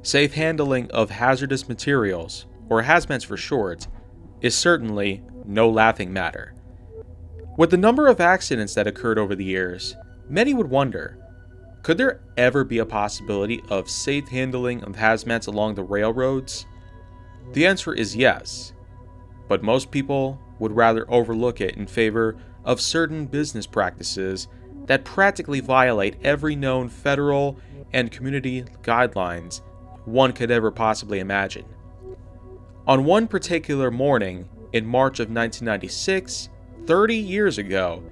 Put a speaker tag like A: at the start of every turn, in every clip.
A: Safe handling of hazardous materials, or hazmats for short, is certainly no laughing matter. With the number of accidents that occurred over the years, many would wonder, could there ever be a possibility of safe handling of hazmats along the railroads? The answer is yes, but most people would rather overlook it in favor of certain business practices that practically violate every known federal and community guidelines one could ever possibly imagine. On one particular morning in March of 1996, 30 years ago,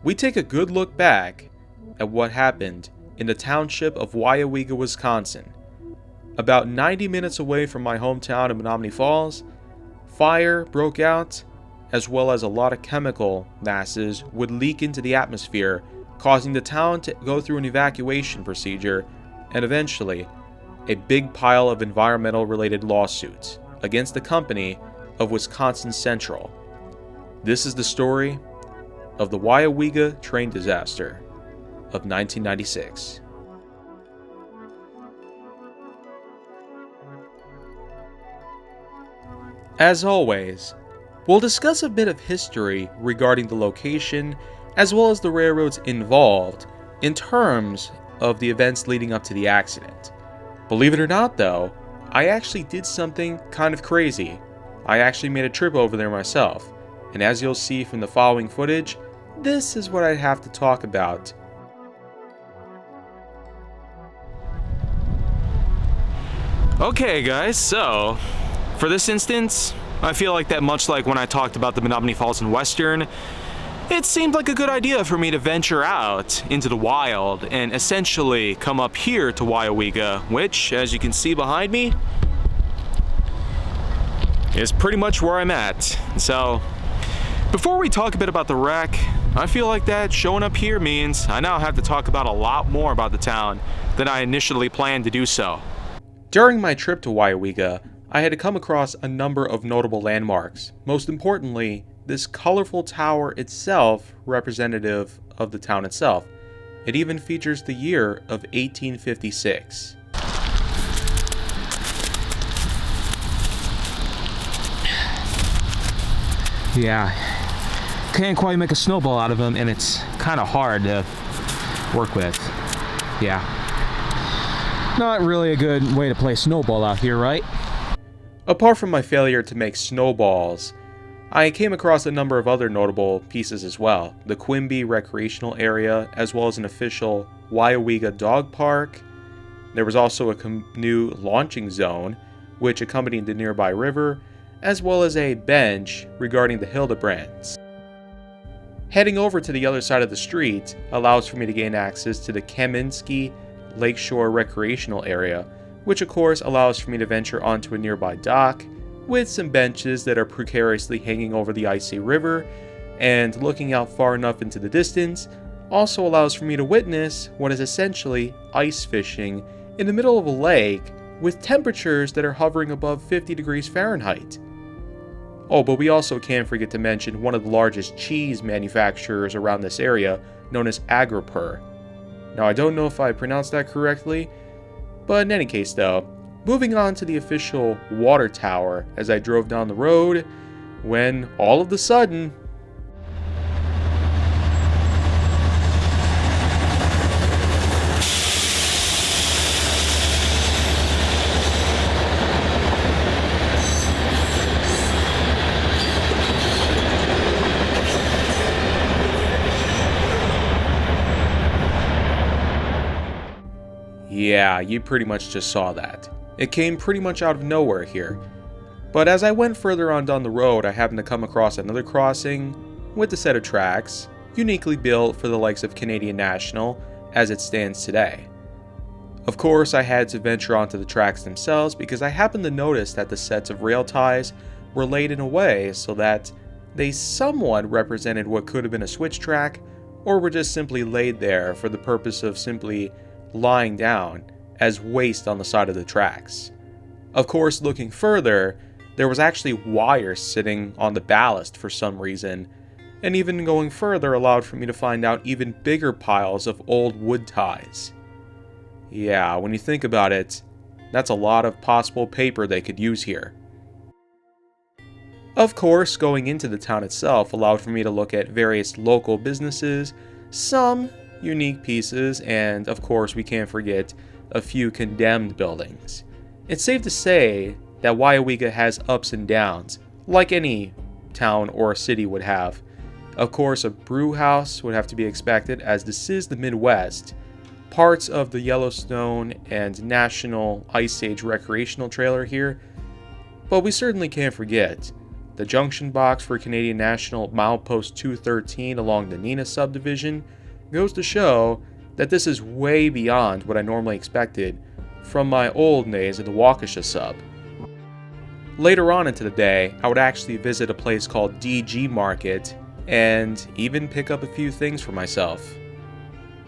A: we take a good look back at what happened in the township of Weyauwega, Wisconsin. About 90 minutes away from my hometown of Menominee Falls, fire broke out, as well as a lot of chemical masses would leak into the atmosphere, causing the town to go through an evacuation procedure and eventually a big pile of environmental related lawsuits against the company of Wisconsin Central. This is the story of the Weyauwega train disaster of 1996. As always, we'll discuss a bit of history regarding the location as well as the railroads involved in terms of the events leading up to the accident. Believe it or not though, I actually did something kind of crazy. I actually made a trip over there myself, and as you'll see from the following footage, this is what I'd have to talk about.
B: Okay guys, so for this instance, I feel like that much like when I talked about the Menominee Falls and Western, it seemed like a good idea for me to venture out into the wild and essentially come up here to Weyauwega, which, as you can see behind me, is pretty much where I'm at. So, before we talk a bit about the wreck, I feel like that showing up here means I now have to talk about a lot more about the town than I initially planned to do so.
A: During my trip to Weyauwega, I had come across a number of notable landmarks. Most importantly, this colorful tower itself, representative of the town itself. It even features the year of 1856.
B: Yeah, can't quite make a snowball out of them, and it's kind of hard to work with. Yeah, not really a good way to play snowball out here, right?
A: Apart from my failure to make snowballs, I came across a number of other notable pieces as well. The Quimby Recreational Area, as well as an official Weyauwega Dog Park. There was also a canoe launching zone, which accompanied the nearby river, as well as a bench regarding the Hildebrands. Heading over to the other side of the street allows for me to gain access to the Kaminsky Lakeshore Recreational Area, which of course allows for me to venture onto a nearby dock with some benches that are precariously hanging over the icy river, and looking out far enough into the distance also allows for me to witness what is essentially ice fishing in the middle of a lake with temperatures that are hovering above 50 degrees Fahrenheit. Oh, but we also can't forget to mention one of the largest cheese manufacturers around this area, known as Agripur. Now, I don't know if I pronounced that correctly, but in any case though, moving on to the official water tower as I drove down the road, when all of a sudden, yeah, you pretty much just saw that. It came pretty much out of nowhere here. But as I went further on down the road, I happened to come across another crossing with a set of tracks, uniquely built for the likes of Canadian National as it stands today. Of course, I had to venture onto the tracks themselves because I happened to notice that the sets of rail ties were laid in a way so that they somewhat represented what could have been a switch track, or were just simply laid there for the purpose of simply lying down as waste on the side of the tracks. Of course, looking further, there was actually wire sitting on the ballast for some reason, and even going further allowed for me to find out even bigger piles of old wood ties. Yeah, when you think about it, That's a lot of possible paper they could use here. Of course, going into the town itself allowed for me to look at various local businesses, some unique pieces, and of course we can't forget a few condemned buildings. It's safe to say that Weyauwega has ups and downs, like any town or city would have. Of course, a brew house would have to be expected, as this is the Midwest. Parts of the Yellowstone and National Ice Age recreational trailer here, but we certainly can't forget the junction box for Canadian National milepost 213 along the Neenah subdivision. Goes to show that this is way beyond what I normally expected from my old days at the Waukesha sub. Later on into the day, I would actually visit a place called DG Market and even pick up a few things for myself.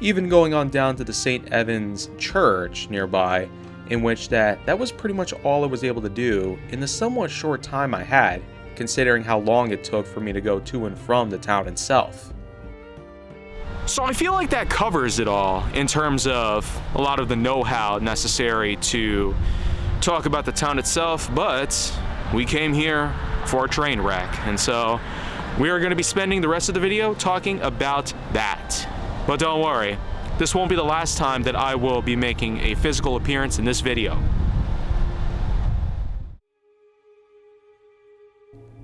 A: Even going on down to the St. Evans Church nearby, in which that was pretty much all I was able to do in the somewhat short time I had, considering how long it took for me to go to and from the town itself.
B: So I feel like that covers it all in terms of a lot of the know-how necessary to talk about the town itself, but we came here for a train wreck, and so we are going to be spending the rest of the video talking about that. But don't worry, this won't be the last time that I will be making a physical appearance in this video.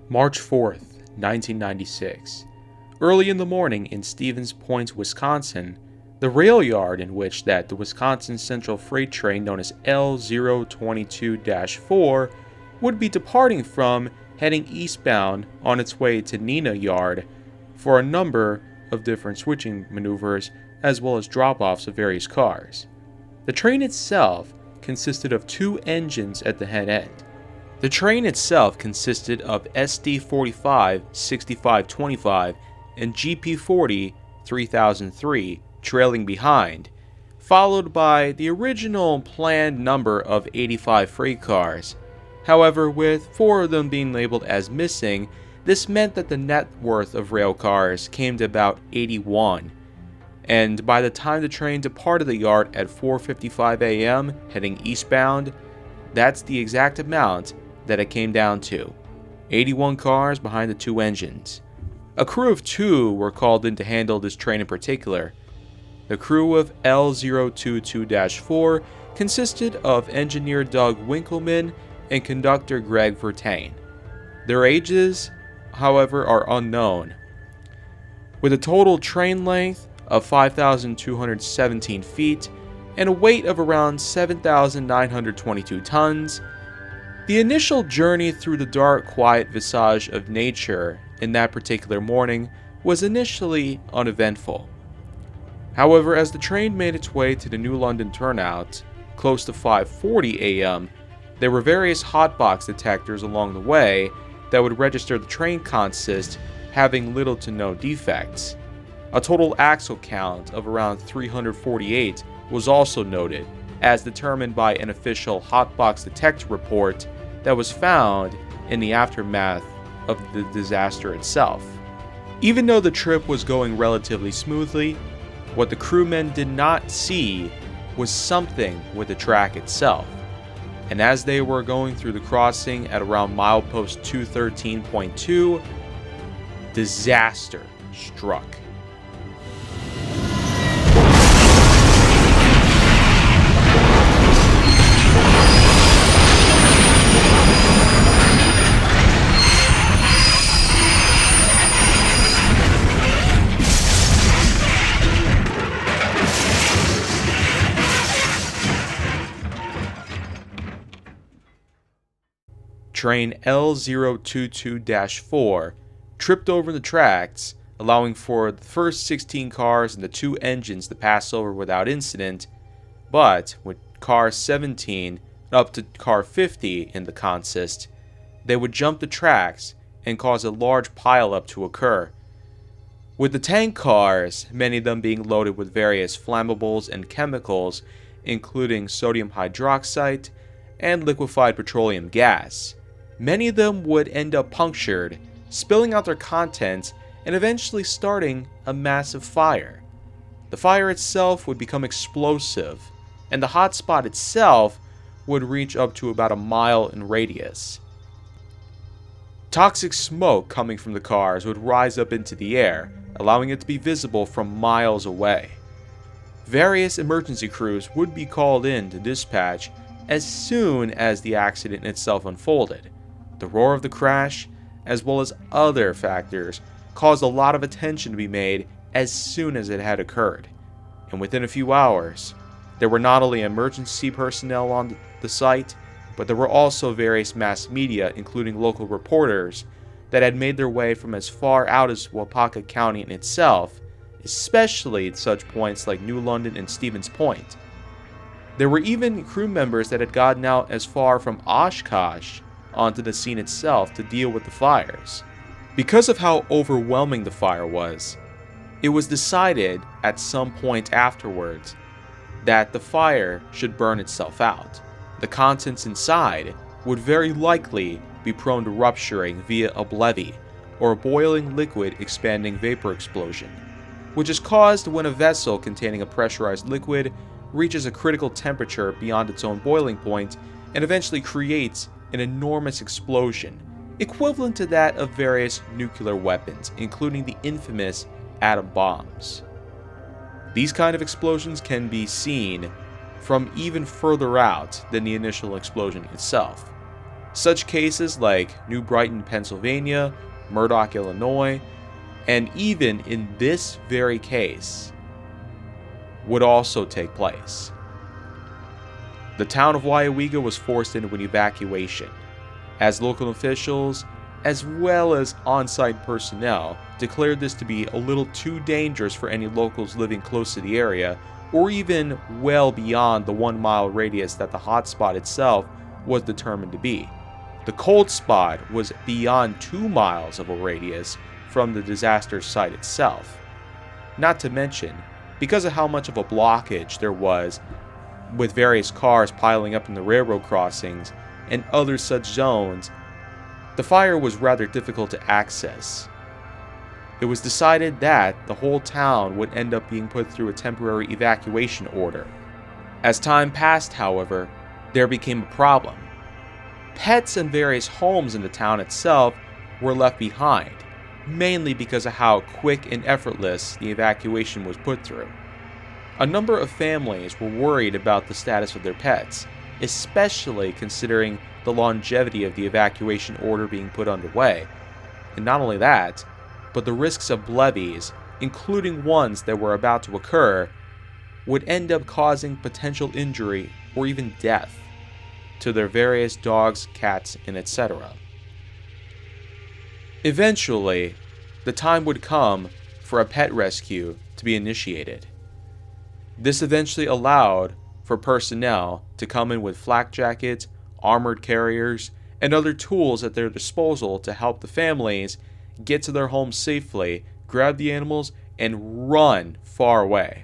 A: March 4th, 1996. Early in the morning in Stevens Point, Wisconsin, the rail yard in which the Wisconsin Central freight train known as L022-4 would be departing from, heading eastbound on its way to Neenah Yard for a number of different switching maneuvers as well as drop-offs of various cars. The train itself consisted of two engines at the head end. The train itself consisted of SD45 6525 and GP40 3003 trailing behind, followed by the original planned number of 85 freight cars. However, with 4 of them being labeled as missing, this meant that the net worth of rail cars came to about 81. And by the time the train departed the yard at 4:55 a.m. heading eastbound, that's the exact amount that it came down to. 81 cars behind the 2 engines. A crew of 2 were called in to handle this train in particular. The crew of L022-4 consisted of engineer Doug Winkleman and conductor Greg Vertain. Their ages, however, are unknown. With a total train length of 5,217 feet and a weight of around 7,922 tons, the initial journey through the dark, quiet visage of nature in that particular morning was initially uneventful. However, as the train made its way to the New London turnout, close to 5:40 a.m., there were various hotbox detectors along the way that would register the train consist having little to no defects. A total axle count of around 348 was also noted, as determined by an official hotbox detector report that was found in the aftermath of the disaster itself. Even though the trip was going relatively smoothly, what the crewmen did not see was something with the track itself. And as they were going through the crossing at around milepost 213.2, disaster struck. Train L022-4 tripped over the tracks, allowing for the first 16 cars and the 2 engines to pass over without incident, but with car 17 up to car 50 in the consist, they would jump the tracks and cause a large pileup to occur. With the tank cars, many of them being loaded with various flammables and chemicals, including sodium hydroxide and liquefied petroleum gas, many of them would end up punctured, spilling out their contents and eventually starting a massive fire. The fire itself would become explosive, and the hotspot itself would reach up to about a mile in radius. Toxic smoke coming from the cars would rise up into the air, allowing it to be visible from miles away. Various emergency crews would be called in to dispatch as soon as the accident itself unfolded. The roar of the crash, as well as other factors, caused a lot of attention to be made as soon as it had occurred. And within a few hours, there were not only emergency personnel on the site, but there were also various mass media, including local reporters, that had made their way from as far out as Waupaca County in itself, especially at such points like New London and Stevens Point. There were even crew members that had gotten out as far from Oshkosh onto the scene itself to deal with the fires. Because of how overwhelming the fire was, it was decided at some point afterwards that the fire should burn itself out. The contents inside would very likely be prone to rupturing via a levee, or a boiling liquid expanding vapor explosion, which is caused when a vessel containing a pressurized liquid reaches a critical temperature beyond its own boiling point and eventually creates an enormous explosion, equivalent to that of various nuclear weapons, including the infamous atom bombs. These kind of explosions can be seen from even further out than the initial explosion itself. Such cases like New Brighton, Pennsylvania, Murdoch, Illinois, and even in this very case, would also take place. The town of Weyauwega was forced into an evacuation, as local officials, as well as on-site personnel, declared this to be a little too dangerous for any locals living close to the area, or even well beyond the 1 mile radius that the hotspot itself was determined to be. The cold spot was beyond 2 miles of a radius from the disaster site itself. Not to mention, because of how much of a blockage there was, with various cars piling up in the railroad crossings and other such zones, the fire was rather difficult to access. It was decided that the whole town would end up being put through a temporary evacuation order. As time passed, however, there became a problem. Pets and various homes in the town itself were left behind, mainly because of how quick and effortless the evacuation was put through. A number of families were worried about the status of their pets, especially considering the longevity of the evacuation order being put underway. And not only that, but the risks of levees, including ones that were about to occur, would end up causing potential injury or even death to their various dogs, cats, and etc. Eventually, the time would come for a pet rescue to be initiated. This eventually allowed for personnel to come in with flak jackets, armored carriers, and other tools at their disposal to help the families get to their homes safely, grab the animals, and run far away.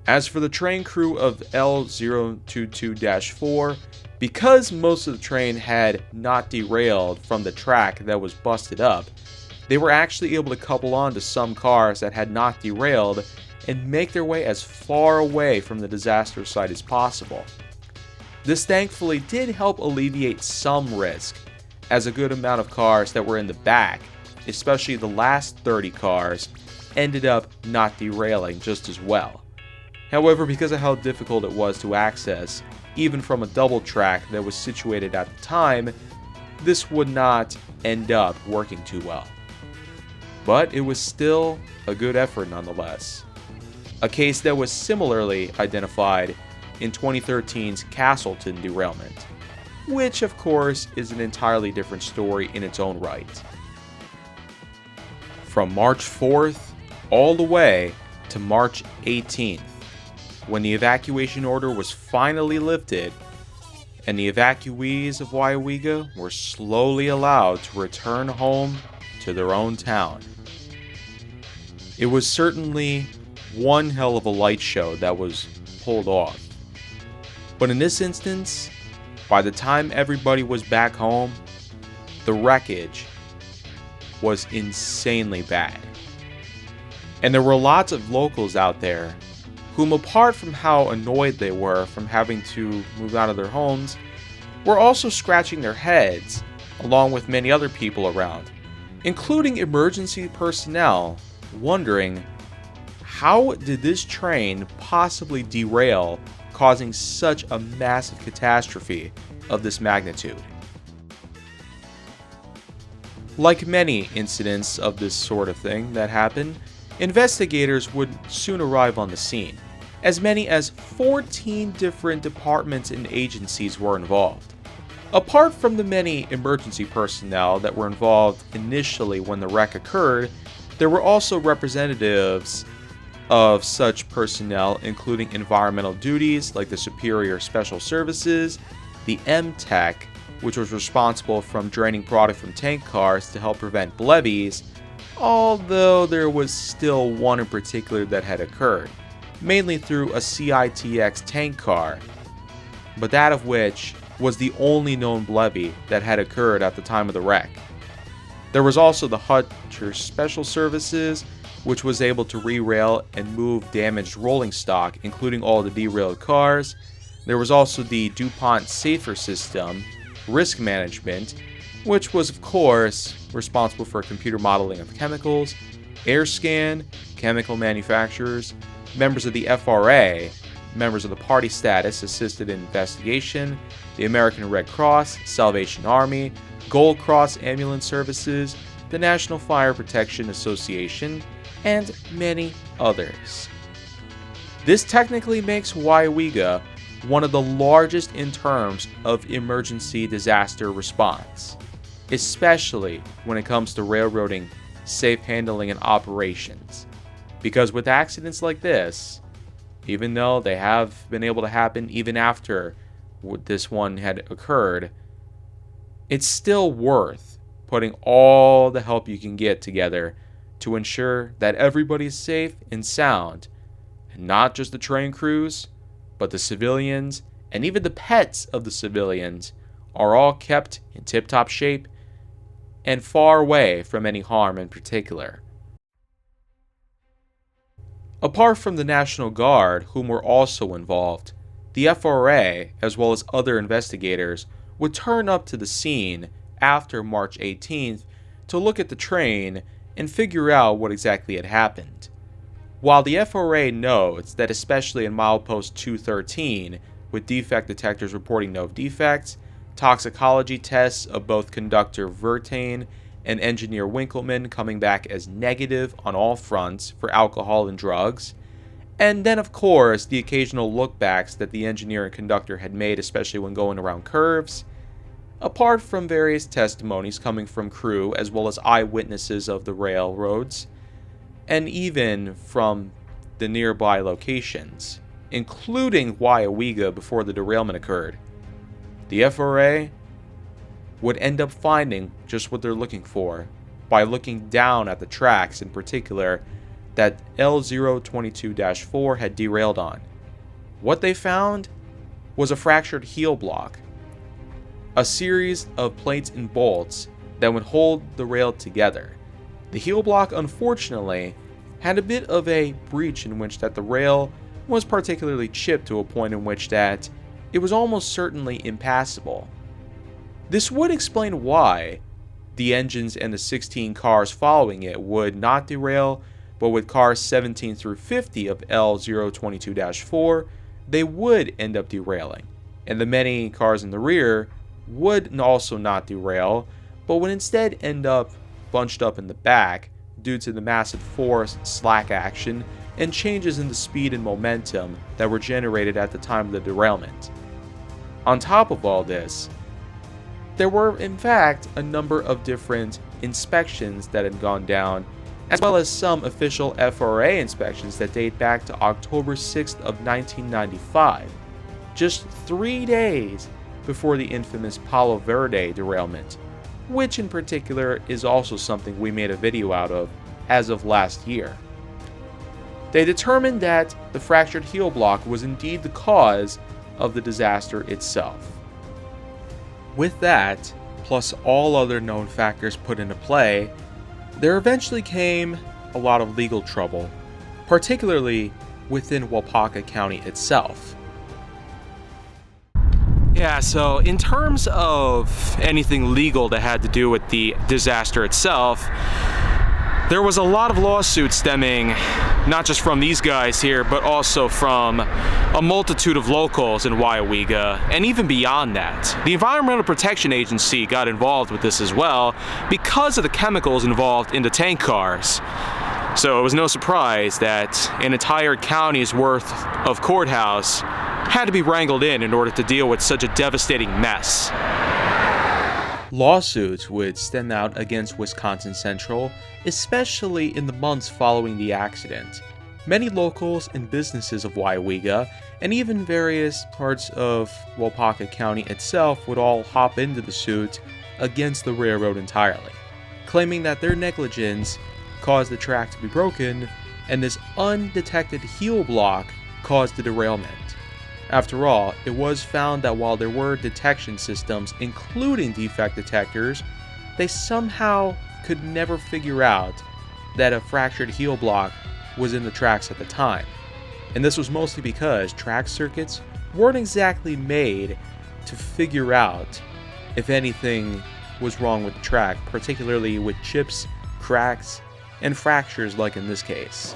A: As for the train crew of L022-4, because most of the train had not derailed from the track that was busted up, they were actually able to couple on to some cars that had not derailed and make their way as far away from the disaster site as possible. This thankfully did help alleviate some risk, as a good amount of cars that were in the back, especially the last 30 cars, ended up not derailing just as well. However, because of how difficult it was to access, even from a double track that was situated at the time, this would not end up working too well. But it was still a good effort nonetheless. A case that was similarly identified in 2013's Castleton derailment, which of course is an entirely different story in its own right. From March 4th all the way to March 18th, when the evacuation order was finally lifted and the evacuees of Weyauwega were slowly allowed to return home to their own town. It was certainly one hell of a light show that was pulled off. But in this instance, by the time everybody was back home, the wreckage was insanely bad. And there were lots of locals out there whom, apart from how annoyed they were from having to move out of their homes, were also scratching their heads, along with many other people around, including emergency personnel, wondering, how did this train possibly derail, causing such a massive catastrophe of this magnitude? Like many incidents of this sort of thing that happen, investigators would soon arrive on the scene. As many as 14 different departments and agencies were involved. Apart from the many emergency personnel that were involved initially when the wreck occurred, there were also representatives of such personnel, including environmental duties like the Superior Special Services, the MTech, which was responsible from draining product from tank cars to help prevent levees, although there was still one in particular that had occurred, mainly through a CITX tank car, but that of which was the only known levee that had occurred at the time of the wreck. There was also the Hutcher Special Services, which was able to re-rail and move damaged rolling stock, including all the derailed cars. There was also the DuPont Safer System, Risk Management, which was of course responsible for computer modeling of chemicals, air scan, chemical manufacturers, members of the FRA, members of the Party Status Assisted Investigation, the American Red Cross, Salvation Army, Gold Cross Ambulance Services, the National Fire Protection Association, and many others. This technically makes Weyauwega one of the largest in terms of emergency disaster response, especially when it comes to railroading, safe handling, and operations. Because with accidents like this, even though they have been able to happen even after this one had occurred, it's still worth putting all the help you can get together to ensure that everybody's safe and sound, and not just the train crews, but the civilians and even the pets of the civilians are all kept in tip-top shape and far away from any harm in particular. Apart from the National Guard, whom were also involved, the FRA, as well as other investigators, would turn up to the scene after March 18th to look at the train and figure out what exactly had happened. While the FRA notes that especially in milepost 213, with defect detectors reporting no defects, toxicology tests of both conductor Vertain and engineer Winkleman coming back as negative on all fronts for alcohol and drugs, and then of course the occasional lookbacks that the engineer and conductor had made, especially when going around curves, apart from various testimonies coming from crew as well as eyewitnesses of the railroads, and even from the nearby locations, including Weyauwega before the derailment occurred. The FRA would end up finding just what they're looking for by looking down at the tracks in particular that L022-4 had derailed on. What they found was a fractured heel block, a series of plates and bolts that would hold the rail together. The heel block, unfortunately, had a bit of a breach in which that the rail was particularly chipped to a point in which that it was almost certainly impassable. This would explain why the engines and the 16 cars following it would not derail, but with cars 17 through 50 of L022-4, they would end up derailing, and the many cars in the rear would also not derail, but would instead end up bunched up in the back due to the massive force, slack action, and changes in the speed and momentum that were generated at the time of the derailment. On top of all this, there were in fact a number of different inspections that had gone down, as well as some official FRA inspections that date back to October 6th of 1995, just 3 days before the infamous Palo Verde derailment, which in particular is also something we made a video out of as of last year. They determined that the fractured heel block was indeed the cause of the disaster itself. With that, plus all other known factors put into play, there eventually came a lot of legal trouble, particularly within Waupaca County itself.
B: Yeah, so in terms of anything legal that had to do with the disaster itself, there was a lot of lawsuits stemming not just from these guys here, but also from a multitude of locals in Weyauwega, and even beyond that. The Environmental Protection Agency got involved with this as well because of the chemicals involved in the tank cars. So it was no surprise that an entire county's worth of courthouse had to be wrangled in order to deal with such a devastating mess.
A: Lawsuits would stem out against Wisconsin Central, especially in the months following the accident. Many locals and businesses of Weyauwega, and even various parts of Waupaca County itself, would all hop into the suit against the railroad entirely, claiming that their negligence caused the track to be broken, and this undetected heel block caused the derailment. After all, it was found that while there were detection systems, including defect detectors, they somehow could never figure out that a fractured heel block was in the tracks at the time. And this was mostly because track circuits weren't exactly made to figure out if anything was wrong with the track, particularly with chips, cracks, and fractures like in this case.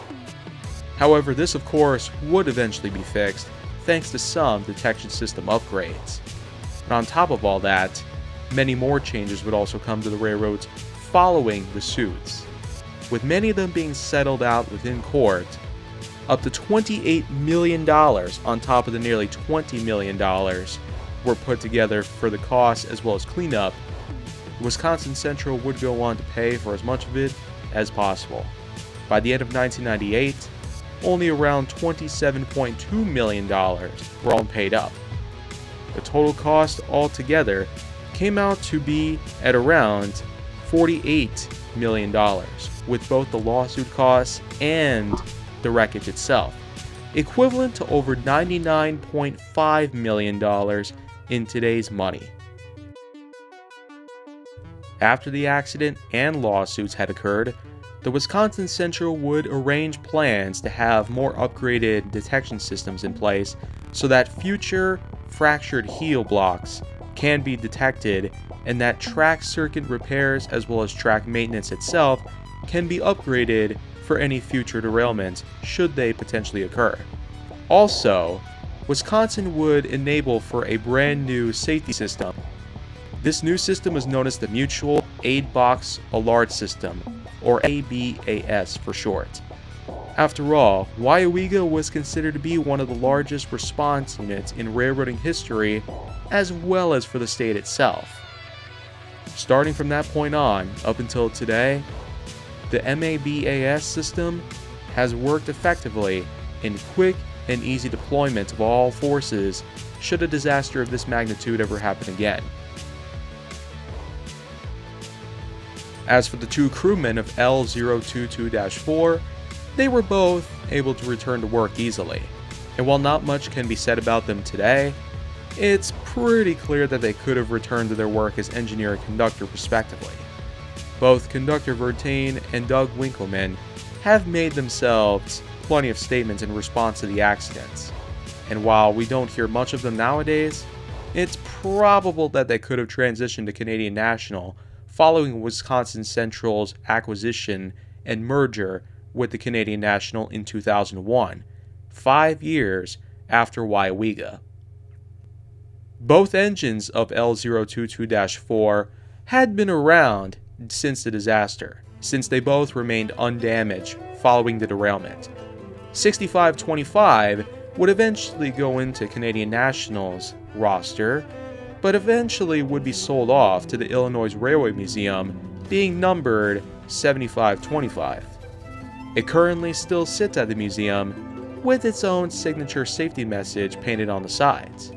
A: However, this of course would eventually be fixed thanks to some detection system upgrades. And on top of all that, many more changes would also come to the railroads following the suits, with many of them being settled out within court. Up to $28 million on top of the nearly $20 million were put together for the costs as well as cleanup. Wisconsin Central would go on to pay for as much of it as possible. By the end of 1998, only around $27.2 million were all paid up. The total cost altogether came out to be at around $48 million, with both the lawsuit costs and the wreckage itself, equivalent to over $99.5 million in today's money. After the accident and lawsuits had occurred, the Wisconsin Central would arrange plans to have more upgraded detection systems in place so that future fractured heel blocks can be detected and that track circuit repairs as well as track maintenance itself can be upgraded for any future derailments should they potentially occur. Also, Wisconsin would enable for a brand new safety system. This new system is known as the Mutual Aid Box Alert System, or MABAS for short. After all, Weyauwega was considered to be one of the largest response units in railroading history, as well as for the state itself. Starting from that point on, up until today, the MABAS system has worked effectively in quick and easy deployment of all forces should a disaster of this magnitude ever happen again. As for the two crewmen of L022-4, they were both able to return to work easily, and while not much can be said about them today, it's pretty clear that they could have returned to their work as engineer and conductor respectively. Both Conductor Vertain and Doug Winkleman have made themselves plenty of statements in response to the accidents, and while we don't hear much of them nowadays, it's probable that they could have transitioned to Canadian National following Wisconsin Central's acquisition and merger with the Canadian National in 2001, 5 years after Weyauwega. Both engines of L022-4 had been around since the disaster, since they both remained undamaged following the derailment. 6525 would eventually go into Canadian National's roster, but eventually would be sold off to the Illinois Railway Museum, being numbered 7525. It currently still sits at the museum with its own signature safety message painted on the sides.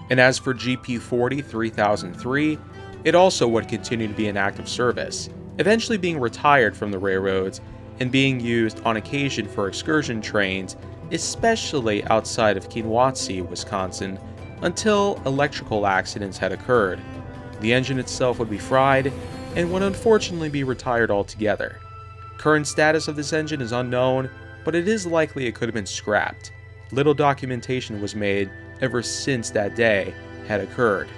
A: And as for GP40 3003, it also would continue to be in active service, eventually being retired from the railroads and being used on occasion for excursion trains, especially outside of Keewaunee, Wisconsin, until electrical accidents had occurred. The engine itself would be fried and would unfortunately be retired altogether. Current status of this engine is unknown, but it is likely it could have been scrapped. Little documentation was made ever since that day had occurred.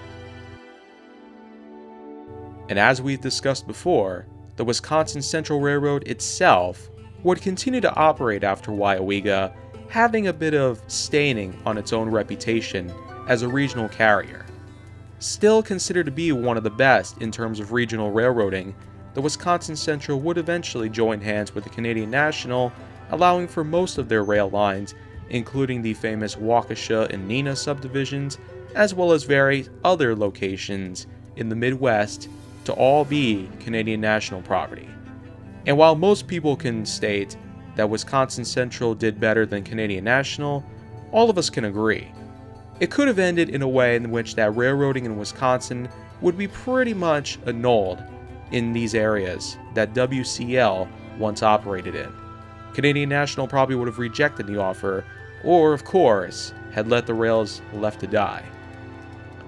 A: And as we've discussed before, the Wisconsin Central Railroad itself would continue to operate after Weyauwega, having a bit of staining on its own reputation as a regional carrier. Still considered to be one of the best in terms of regional railroading, the Wisconsin Central would eventually join hands with the Canadian National, allowing for most of their rail lines, including the famous Waukesha and Neenah subdivisions, as well as various other locations in the Midwest, to all be Canadian National property. And while most people can state that Wisconsin Central did better than Canadian National, all of us can agree. It could have ended in a way in which that railroading in Wisconsin would be pretty much annulled in these areas that WCL once operated in. Canadian National probably would have rejected the offer, or of course, had let the rails left to die.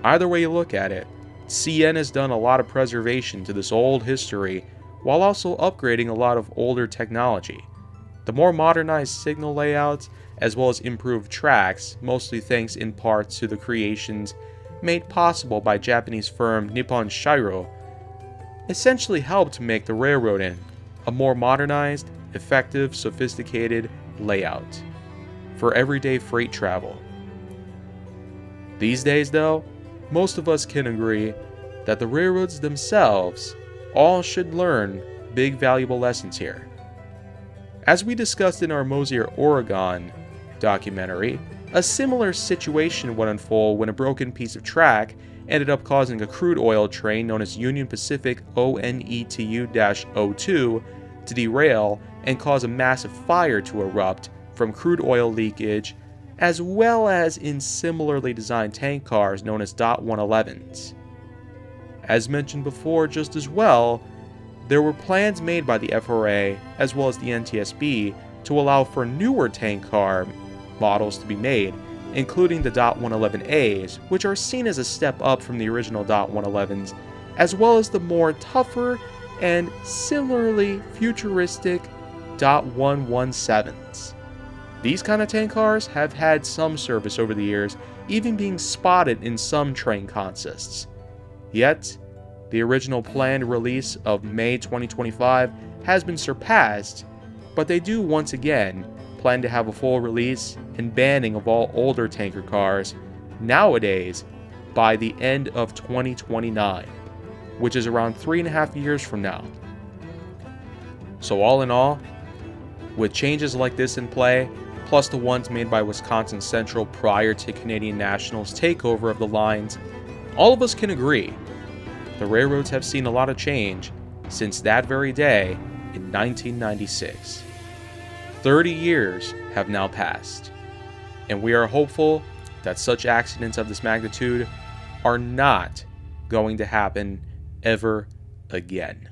A: Either way you look at it, CN has done a lot of preservation to this old history while also upgrading a lot of older technology. The more modernized signal layouts, as well as improved tracks, mostly thanks in part to the creations made possible by Japanese firm Nippon Shiro, essentially helped make the railroading a more modernized, effective, sophisticated layout for everyday freight travel. These days, though, most of us can agree that the railroads themselves all should learn big valuable lessons here. As we discussed in our Mosier, Oregon documentary, a similar situation would unfold when a broken piece of track ended up causing a crude oil train known as Union Pacific ONETU-02 to derail and cause a massive fire to erupt from crude oil leakage, as well as in similarly designed tank cars known as DOT 111s. As mentioned before, just as well, there were plans made by the FRA as well as the NTSB to allow for newer tank car models to be made, including the DOT 111As, which are seen as a step up from the original DOT 111s, as well as the more tougher and similarly futuristic DOT 117s. These kind of tank cars have had some service over the years, even being spotted in some train consists. Yet, the original planned release of May 2025 has been surpassed, but they do once again plan to have a full release and banning of all older tanker cars nowadays by the end of 2029, which is around 3.5 years from now. So all in all, with changes like this in play, plus the ones made by Wisconsin Central prior to Canadian National's takeover of the lines, all of us can agree the railroads have seen a lot of change since that very day in 1996. 30 years have now passed, and we are hopeful that such accidents of this magnitude are not going to happen ever again.